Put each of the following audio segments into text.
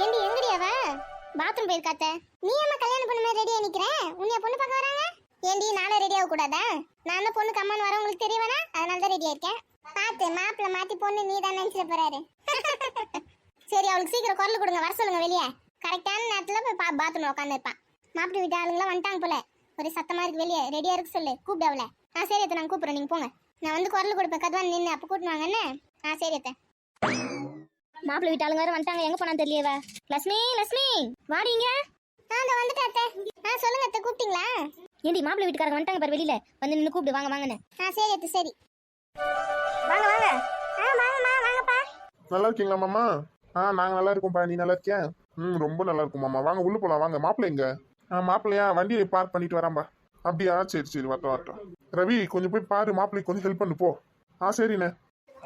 ஏண்டி எங்கடி அவ பாத்ரூம் போயிருக்காத்த? நீ அம்மா கல்யாணம் பண்ண மாதிரி ரெடியா நிக்கிற? உன்னைய பொண்ணு பார்க்க வராங்க. ஏண்டி நானே ரெடி ஆக கூடாதா? நான் தான் பொண்ணு கம்மன் வர உங்களுக்கு தெரியவனா? அதனால தான் ரெடியா இருக்கேன். பாத்து மாப்பிள்ள மாத்தி பொண்ணு நீ தான் நினைச்சிட போறாரு. சரி அவளுக்கு சீக்கிரம் குரல் கொடுங்க, வர சொல்லுங்க வெளியே. கரெக்டான நேரத்துல போய் பாத்ரூம்ல உட்காந்து இருப்பான். மாப்பிள்ளை வீட்டு ஆளுங்களாம் வந்துட்டாங்க போல. ஒரு சத்தமா இருக்கு, வெளியே ரெடியா இருக்கு சொல்லு. கூப்பிடு அவளை. சரி அத்தை, நான் கூப்பிடுறேன், நீங்க போங்க. நான் வந்து குரல் கொடுப்பேன், கதவான் நின்று அப்ப கூட்டினாங்கன்னு. சரி அத்தை. மாப்பிள்ளை வீட்டு ஆளுங்க வேற வந்துட்டாங்க, எங்க போனான்னு தெரியல. லட்சுமி லட்சுமி வாடிங்க. வந்துட்டேன் அத்தை. சொல்லுங்க அத்தை, கூப்பிட்டீங்களா? ஏண்டி மாப்பிள்ளை வீட்டுக்காரங்க வந்துட்டாங்க பாரு, வெளியில வந்து நின்று கூப்பிடு, வாங்க வாங்கன்னு. சரி அத்தை, சரி. வாங்க வாங்க. வாங்கம்மா, வாங்கப்பா. நல்லா இருக்கீங்களா மாமா? நாங்க நல்லா இருக்கோம்ப்பா, நீ நல்லா இருக்கியா? ரொம்ப நல்லா இருக்கும் மாமா. வாங்க உள்ள போலாம் வாங்க. மாப்பிள்ளை எங்க? மாப்பிள்ளையா வண்டியை பார்க் பண்ணிட்டு வராம்பா. அப்படியா? சரி சரி, வரட்டும். ரவி கொஞ்சம் போய் பாரு, மாப்பிள்ளைக்கு கொஞ்சம் ஹெல்ப் பண்ணு போ. சரிண்ணே.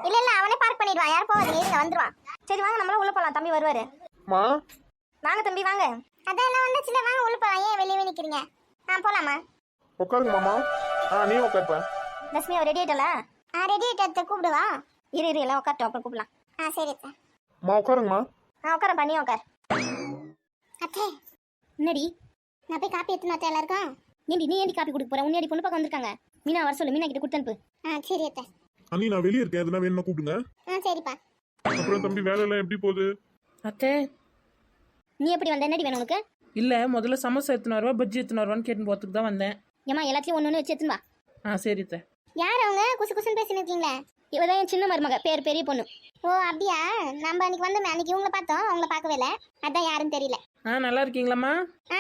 இல்ல இல்ல, அவனே பார்க் பண்ணிடுவான், யார் போவாது, இருங்க வந்துருவான். சரி வாங்க, நம்மளும் உள்ள போலாம், தம்பி வருவாரு. மா வாங்க தம்பி வாங்க. அதெல்லாம் வந்துச்சுல, வாங்க உள்ள போலாம், ஏன் வெளியே நிக்கிறீங்க? போலாமா? உட்காருங்க மாமா. நீ உட்காருப்பா. லட்சுமி அவ ரெடி ஆயிட்டல? ரெடி ஆயிட்ட, கூப்பிடுவா. இரு எல்லாம் உட்காரட்டும், அப்புறம் கூப்பிடலாம். சரி அத்தை. மா உட்காருங்கம்மா. உட்காரப்பா, நீ உட்கார். அத்தை என்னடி? நான் போய் காப்பி எடுத்துன்னு அத்தை எல்லாருக்கும். ஏண்டி நீ ஏண்டி காப்பி கொடுக்க போற? உன்னையடி பொண்ணு பார்க்க வந்திருக்காங்க. மீனா வர சொல்லு, மீனா கிட்ட கொடுத்து அனுப்பு. சரி அத்தை. அண்ணி நான் வெளியே இருக்கேன், எதுனா வேணும்னா கூப்பிடுங்க. சரிப்பா. அப்புறம் தம்பி வேலை எல்லாம் எப்படி போகுது? அத்தை நீ எப்படி வந்த? என்னடி வேணும் உனக்கு? இல்ல முதல்ல சமோசா எடுத்துன்னு வருவா, பஜ்ஜி எடுத்துன்னு வருவான்னு கேட்டு போறதுக்கு தான் வந்தேன். ஏமா எல்லாத்தையும் ஒன்று வச்சு எடுத்துன்னு வா. சரி அத்தை. யார் அவங்க குசு குசுன்னு பேசின்னு இருக்கீங்களே? இவதான் என் சின்ன மருமக, பேர் பெரிய பொண்ணு. ஓ அப்படியா? நம்ம அன்னைக்கு வந்தோமே, அன்னைக்கு இவங்கள பார்த்தோம், அவங்கள பார்க்கவே இல்லை, அதான் யாருன்னு தெரியல. நல்லா இருக்கீங்களாம்மா?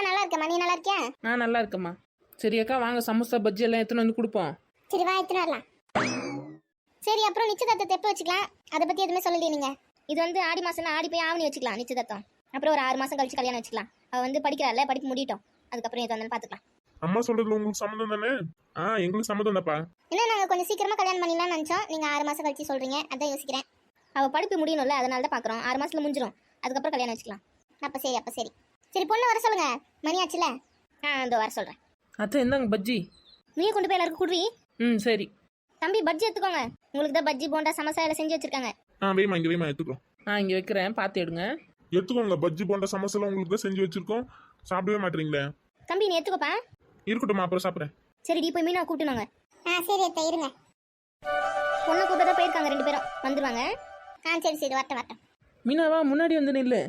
நல்லா இருக்கேம்மா, நீ நல்லா இருக்கியா? நல்லா இருக்கம்மா. சரி அக்கா வாங்க, சமோசா பஜ்ஜி எல்லாம் எடுத்துன்னு வந்து கொடுப்போம். சரி வா, எடுத்துன்னு வரலாம். சரி அப்புறம் நிச்சயதார்த்தத்தை எப்போ வச்சுக்கலாம்? அதை பத்தி எதுவுமே சொல்லலையே நீங்க. இது வந்து ஆடி மாசம்னா ஆடி போய் ஆவணி வச்சுக்கலாம் நிச்சயதார்த்தம். அப்புறம் ஒரு 6 மாசம் கழிச்சு கல்யாணம் வச்சுக்கலாம். அவ வந்து படிக்கிறாள், படிப்பு முடியட்டும், அதுக்கப்புறம் எது வந்தாலும் பாத்துக்கலாம். அம்மா சொல்றதுல உங்களுக்கு சம்மதம் தானே? எங்களுக்கு சம்மதம் தான்ப்பா. என்ன நாங்க கொஞ்சம் சீக்கிரமா கல்யாணம் பண்ணிடலாம்னு நினைச்சோம், நீங்க 6 மாசம் கழிச்சு சொல்றீங்க, அதான் யோசிக்கிறேன். அவ படிப்பு முடியணும்ல, அதனால தான் பாக்குறோம். 6 மாசத்துல முடிஞ்சிடும், அதுக்கப்புறம் கல்யாணம் வச்சுக்கலாம். அப்ப சரி சரி பொண்ணு வர சொல்லுங்க, மணி ஆச்சுல. இதோ வர சொல்றேன். அத்தை இந்தாங்க பஜ்ஜி. நீ கொண்டு போய் எல்லாருக்கும் குடுவி. சரி தம்பி பஜ்ஜி எடுத்துக்கோங்க, உங்களுக்கு தான் பஜ்ஜி போண்டா சமோசா எல்லாம் செஞ்சு வச்சிருக்காங்க. வேமா இங்க வேமா எடுத்துக்கிறோம். இங்க வைக்கிறேன், பார்த்து எடுங்க. எடுத்துக்கோங்க, பஜ்ஜி போண்டா சமோசா உங்களுக்கு தான் செஞ்சு வச்சிருக்கோம். சாப்பிடவே மாட்டீங்களே? தம்பி நீ எடுத்துக்கோப்பா. இருக்கட்டும், அப்புறம் சாப்பிட்றேன். சரி டி போய் மீனா கூப்பிட்டுனாங்க. சரி அத்தை, இருங்க. பொண்ணை கூப்பிட்டு தான் போயிருக்காங்க, 2 பேரும் வந்துருவாங்க. சரி வரட்டும். மீனாவா முன்னாடி வந்து நில்லு.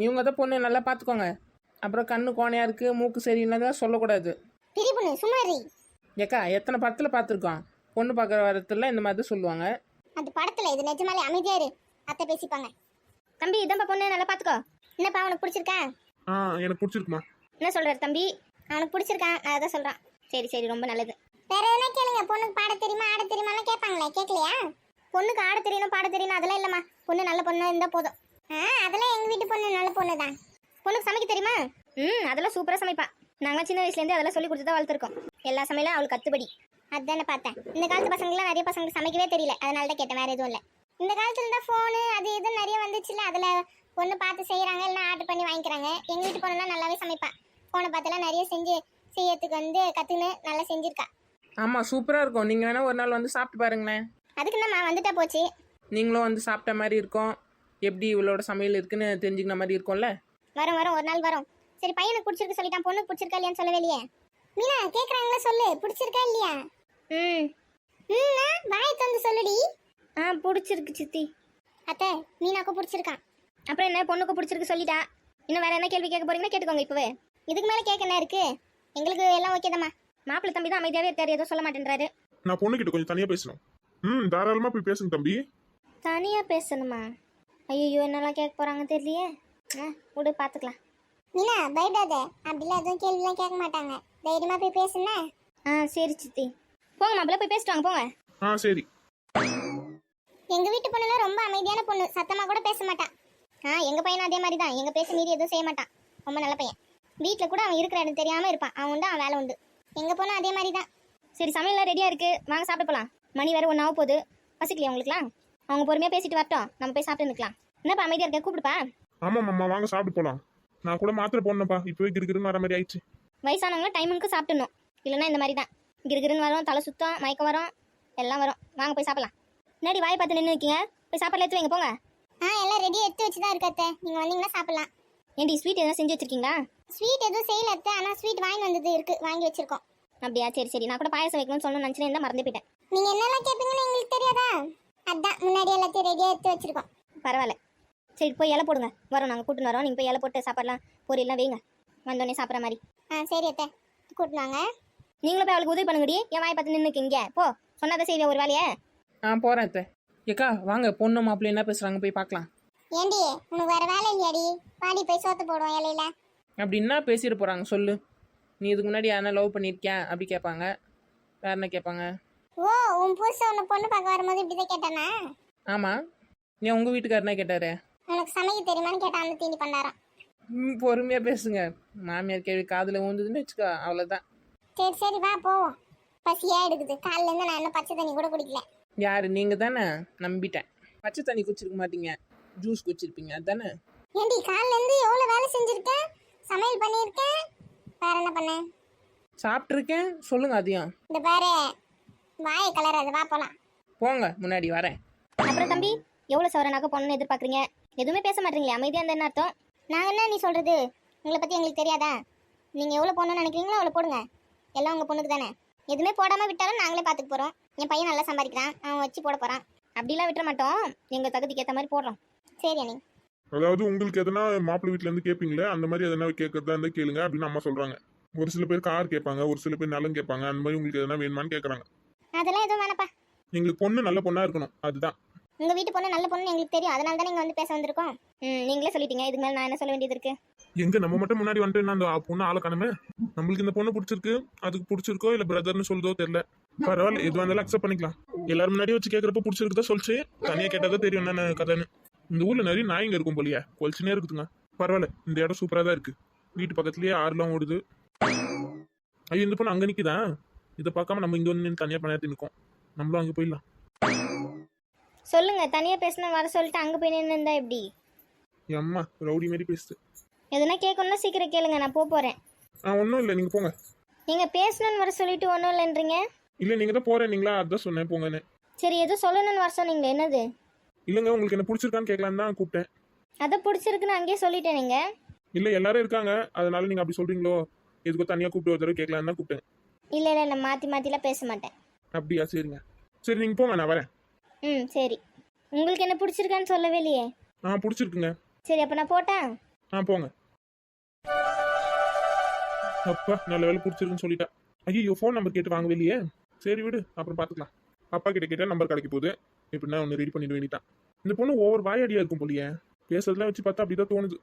இவங்க தான் பொண்ணு, நல்லா பார்த்துக்கோங்க. அப்புறம் கண்ணு கோணையா இருக்கு, மூக்கு சரியில்லைதான் சொல்லக்கூடாது. பெரிய பொண்ணு சும்மா இரு. ஏக்கா எத்தனை படத்துல பார்த்துருக்கோம், பொண்ணு பார்க்குற வரத்துல இந்த மாதிரி தான் சொல்லுவாங்க. அது படத்துல, இது நிஜமாலே. அமைதியா இரு, அத்தை பேசிப்பாங்க. தம்பி இதான் பொண்ணு, நல்லா பார்த்துக்கோ. என்னப்பா அவனுக்கு பிடிச்சிருக்கா? எனக்கு பிடிச்சிருக்குமா. என்ன சொல்றாரு தம்பி? அவனுக்கு பிடிச்சிருக்கான், நான் அதான் சொல்றான். சரி ரொம்ப நல்லது. வேற எதுனா கேளுங்க. பொண்ணுக்கு பாட தெரியுமா ஆட தெரியுமாலாம் கேட்பாங்களே, கேட்கலையா? பொண்ணுக்கு ஆட தெரியணும் பாட தெரியணும் அதெல்லாம் இல்லம்மா, பொண்ணு நல்ல பொண்ணு இருந்தா போதும். அதெல்லாம் எங்க வீட்டு பொண்ணு நல்ல பொண்ணு தான். பொண்ணுக்கு சமைக்க தெரியுமா? அதெல்லாம் சூப்பரா சமைப்பா. நாங்க சின்ன வயசுல இருந்து அதெல்லாம் சொல்லி கொடுத்து தான் வளர்த்துருக்கோம். எல்லா சமையலும் அவளுக்கு கத்துப்படி. அதானே பார்த்தேன். இந்த காலத்து பசங்களாம் நிறைய பசங்களுக்கு சமைக்கவே தெரியல, அதனால தான் கேட்டேன், வேற எதுவும் இல்லை. இந்த காலத்துல தான் ஃபோனு அது இது நிறைய வந்துச்சுல, அதுல பொண்ணு பார்த்து செய்யறாங்க, இல்லைன்னா ஆர்டர் பண்ணி வாங்கிக்கிறாங்க. எங்க வீட்டு பொண்ணுலாம் நல்லாவே சமைப்பா. ஃபோனை பார்த்தெல்லாம் நிறைய செய்யறதுக்கு வந்து கத்துன்னு நல்லா செஞ்சிருக்கா. ஆமா சூப்பரா இருக்கும். நீங்க வேணா ஒரு நாள் வந்து சாப்பிட்டு பாருங்களேன். அதுக்கு நம்ம வந்துட்டா போச்சு. நீங்களும் வந்து சாப்பிட்ட மாதிரி இருக்கும், எப்படி இவளோட சமையல் இருக்குன்னு தெரிஞ்சுக்கிற மாதிரி இருக்கும்ல. வரோம் ஒரு நாள் வரோம். சரி பையனுக்கு பிடிச்சிருக்கு சொல்லிட்டான், பொண்ணுக்கு பிடிச்சிருக்கா இல்லையான்னு சொல்லவே இல்லையே. மீனா கேக்குறாங்களா, சொல்லு பிடிச்சிருக்கா இல்லையா? வாய் தந்து சொல்லுடி. பிடிச்சிருக்கு சித்தி. அத்தை மீனாக்கு பிடிச்சிருக்கான். அப்புறம் என்ன, பொண்ணுக்கு பிடிச்சிருக்கு சொல்லிட்டா. இன்னும் வேற என்ன கேள்வி கேட்க போறீங்கன்னா கேட்டுக்கோங்க இப்பவே. இதுக்கு மேல கேட்க என்ன இருக்கு? எங்களுக்கு எல்லாம் ஓகேதாம்மா. மாப்பிள்ளை தம்பி தான் அமைதியாவே இருக்காரு, எதுவும் சொல்ல மாட்டேன்றாரு. நான் பொண்ணு கிட்ட கொஞ்சம் தனியா பேசணும். தாராளமா போய் பேசுங்க தம்பி. தனியா பேசணுமா? ஐயோ என்னெல்லாம் கேட்க போறாங்க தெரியலையே. விடு பாத்துக்கலாம். மீனா பயப்படாத, அப்படிலாம் எதுவும் கேள்விலாம் கேட்க மாட்டாங்க, தைரியமா போய் பேசுனா. சரி சித்தி. போங்க மாப்பிள்ளை போய் பேசிட்டு வாங்க, போங்க. சரி. எங்க வீட்டு பொண்ணுலாம் ரொம்ப அமைதியான பொண்ணு, சத்தமா கூட பேச மாட்டான். எங்க பையனும் அதே மாதிரி தான், எங்க பேச மீறி எதுவும் செய்ய மாட்டான், ரொம்ப நல்ல பையன். வீட்டுல கூட அவன் இருக்கிற இடம் தெரியாம இருப்பான், அவன் உண்டு அவன் வேலை உண்டு. எங்க பொண்ணு அதே மாதிரி தான். சரி சமையல்லாம் ரெடியா இருக்கு, வாங்க சாப்பிட போலாம். மணி வேற 1 ஆக போகுது, பசிக்கலையா உங்களுக்குலாம்? அவங்க பொறுமையா பேசிட்டு வரட்டும், நம்ம போய் சாப்பிட்டு நிக்கலாம். என்னப்பா அமைதியா இருக்க, கூப்பிடுப்பா. ஆமா மாமா வாங்க சாப்பிட்டு போலாம். நான் கூட மாத்திரை போடணும்ப்பா, இப்பவே கிருகிருன்னு வர மாதிரி ஆயிடுச்சு. வயசானவங்க டைமுக்கு சாப்பிடணும், இல்லைன்னா இந்த மாதிரி தான் கிருகிருன்னு வரும், தலை சுத்தம், மயக்கம் வரும். எல்லாம் வரும். வாங்க போய் சாப்பிடலாம். முன்னாடி வாய் பார்த்து நின்று இருக்கீங்க, போய் சாப்பாடு எடுத்து வைங்க போங்க. எல்லாம் ரெடி எடுத்து வச்சு தான் இருக்கு அத்தை. நீங்க வந்தீங்கன்னா சாப்பிடலாம். ஏண்டி ஸ்வீட் எதுவும் செஞ்சு வச்சிருக்கீங்களா? ஸ்வீட் எதுவும் செய்யல அத்தை, ஆனா ஸ்வீட் வாங்கி வந்தது இருக்கு, வாங்கி வச்சிருக்கோம். அப்படியா, சரி சரி. நான் கூட பாயசம் வைக்கணும்னு சொல்லணும்னு நினச்சினே இருந்தால் மறந்து போயிட்டேன். நீங்க என்னெல்லாம் கேட்பீங்கன்னு எங்களுக்கு தெரியாதா? அதான் முன்னாடி எல்லாத்தையும் ரெடியா எடுத்து வச்சிருக்கோம். பரவாயில்ல. சரி போய் இலை போடுங்க, வரோம், நாங்கள் கூட்டின்னு வரோம். நீங்கள் போய் இலை போட்டு சாப்பாடலாம் பொரியெல்லாம் வைங்க, வந்தோடனே சாப்பிட்ற மாதிரி. சரி அத்தை, கூட்டினாங்க. நீங்களும் போய் அவளுக்கு உதவி பண்ணுங்கடி. என் வாய் பார்த்து நின்றுக்கு இங்கே போ. சொன்னதை செய்வேன் ஒரு வேலையை. போகிறேன் அத்தை. ஏக்கா வாங்க, பொண்ணு மாப்பிள்ளை என்ன பேசுகிறாங்க போய் பார்க்கலாம். ஏண்டி உனக்கு வேற வேலை இல்லையாடி? பாடி போய் சோத்து போடுவோம் இலையில. அப்படி என்ன பேசிட்டு போகிறாங்க சொல்லு. நீ இதுக்கு முன்னாடி யாரா லவ் பண்ணியிருக்கேன் அப்படி கேட்பாங்க. வேற என்ன கேட்பாங்க? ஓ, உன் புதுசா உன்னை பொண்ணு பார்க்க வரும்போது இப்படிதான் கேட்டானா? ஆமாம், நீ உங்கள் வீட்டுக்காரனா கேட்டாரு. உனக்கு சமைக்க தெரியுமான்னு கேட்டா அந்த தீனி பண்ணாராம். பொறுமையாக பேசுங்க. மாமியார் கேள்வி காதில் ஊந்துதுன்னு வச்சுக்கோ, அவ்வளோதான். சரி சரி வா போவோம். பசியா எடுக்குது, காலைல இருந்து நான் இன்னும் பச்சை தண்ணி கூட குடிக்கல. யார் நீங்கள் தானே? நம்பிட்டேன். பச்சை தண்ணி குடிச்சிருக்க மாட்டீங்க, ஜூஸ் குடிச்சிருப்பீங்க அதுதானே? ஏண்டி காலைல இருந்து எவ்வளவு வேலை செஞ்சிருக்கேன், சமையல் பண்ணியிருக்கேன். வேற என்ன பண்ண? சாப்பிட்ருக்கேன், சொல்லுங்க அதையும். இந்த பாரு, வாயை கலராது, வா போலாம். போங்க, முன்னாடி வரேன். அப்புறம் தம்பி, எவ்வளோ சவரனாக்க பொண்ணுன்னு எதிர்பார்க்குறீங்க? எதுவுமே பேச மாட்டீங்களே, அமைதியாக இருந்த என்ன அர்த்தம்? நாங்க என்ன நீ சொல்றது? உங்களை பத்தி எங்களுக்கு தெரியாதா? நீங்க எவ்வளவு பொண்ணு நினைக்கிறீங்களோ அவ்வளவு போடுங்க. எல்லாம் உங்க பொண்ணுக்கு தானே. எதுவுமே போடாம விட்டாலும் நாங்களே பாத்துக்க போறோம். என் பையன் நல்லா சம்பாதிக்கிறான், அவன் வச்சு போட போறான். அப்படிலாம் விட்டுற மாட்டோம், எங்கள் தகுதிக்கு ஏற்ற மாதிரி போடுறோம். சரி அண்ணி. அதாவது உங்களுக்கு எதனா மாப்பிள்ளை வீட்டுல இருந்து கேட்பீங்களே, அந்த மாதிரி எதனா கேட்கறதா இருந்தா கேளுங்க அப்படின்னு அம்மா சொல்றாங்க. ஒரு சில பேர் கார் கேட்பாங்க, ஒரு சில பேர் நிலம் கேட்பாங்க. அந்த மாதிரி உங்களுக்கு எதனா வேணுமான்னு கேட்கறாங்க. அதெல்லாம் எதுவும் வேணப்பா. எங்களுக்கு பொண்ணு நல்ல பொண்ணா இருக்கணும், அதுதான். உங்க வீட்டு பொண்ணு நல்ல பொண்ணு எங்களுக்கு தெரியும், அதனால தான் நீங்க வந்து பேச வந்திருக்கோம். நீங்களே சொல்லிட்டீங்க, இதுக்கு மேலே நான் என்ன சொல்ல வேண்டியது இருக்கு? எங்க நம்ம மட்டும் முன்னாடி வந்துட்டு அந்த பொண்ணு ஆளை காணுமே. நம்மளுக்கு இந்த பொண்ணு பிடிச்சிருக்கு, அதுக்கு பிடிச்சிருக்கோ இல்ல பிரதர்னு சொல்றதோ தெரியல. பரவாயில்ல, எதுவாக இருந்தாலும் அக்செப்ட் பண்ணிக்கலாம். எல்லாரும் முன்னாடி வச்சு கேட்கறப்ப பிடிச்சிருக்குதா சொல்லிச்சு, தனியா கேட்டாதான் தெரியும் என்ன கதைன்னு. இந்த ஊர்ல நிறைய நாய்ங்க இருக்கும் போலியா, கொலிச்சுனே இருக்குதுங்க. பரவாயில்ல, இந்த இடம் சூப்பரா தான் இருக்கு. வீட்டு பக்கத்துலயே ஆறுலாம் ஓடுது. ஐயோ, இந்த பொண்ணு அங்க நிக்குதா? இதை பார்க்காம நம்ம இங்க வந்து தனியா பண்ணி நிற்கும். நம்மளும் அங்கே போயிடலாம். சொல்லுங்க, தனியாக பேசினா வர சொல்லிட்டு அங்கே போய் நின்று இருந்தா எப்படி? அம்மா ரவுடி மாரி பேசுது. எதுனா கேட்கணும்னா சீக்கிரம் கேளுங்க, நான் போகிறேன். ஒன்றும் இல்லை, நீங்க போங்க. நீங்கள் பேசணும்னு வர சொல்லிட்டு ஒன்றும் இல்லைன்றீங்க. இல்லை, நீங்க தான் போறேன்னீங்களா, அதான் சொன்னேன் போங்கன்னு. சரி, எதுவும் சொல்லணும்னு வர சொன்னீங்களே, என்னது? இல்லைங்க, உங்களுக்கு என்ன பிடிச்சிருக்கான்னு கேட்கலான்னு தான் கூப்பிட்டேன். அதை பிடிச்சிருக்குன்னு அங்கேயே சொல்லிட்டேன். நீங்கள் இல்லை, எல்லாரும் இருக்காங்க, அதனால நீங்க அப்படி சொல்றீங்களோ, எதுக்கோ தனியாக கூப்பிட்டு ஒரு தடவை கேட்கலான்னு தான் கூப்பிட்டேன். இல்லை இல்லை, நான் மாற்றி மாற்றிலாம் பேச மாட்டேன். அப்படியா? சரிங்க, சரி நீங்க போங்க, நான் வரேன். சரி. உங்களுக்கு என்ன பிடிச்சிருக்கான்னு சொல்லவே இல்லையே. பிடிச்சிருக்குங்க. சரி, அப்போ நான் போட்டேன். போங்க. அப்பா நல்ல வேலை பிடிச்சிருக்குன்னு சொல்லிட்டா. ஐயோ, ஃபோன் நம்பர் கேட்டு வாங்கவே இல்லையே. சரி விடு, அப்புறம் பார்த்துக்கலாம். அப்பா கிட்ட கேட்டால் நம்பர் கிடைக்க போகுது. இப்படின்னா ஒன்று ரெடி பண்ணிட வேண்டியதான். இந்த பொண்ணு ஓவர் வாயாடியா இருக்கும் போலியே, பேசுறதுலாம் வச்சு பார்த்தா அப்படிதான் தோணுது.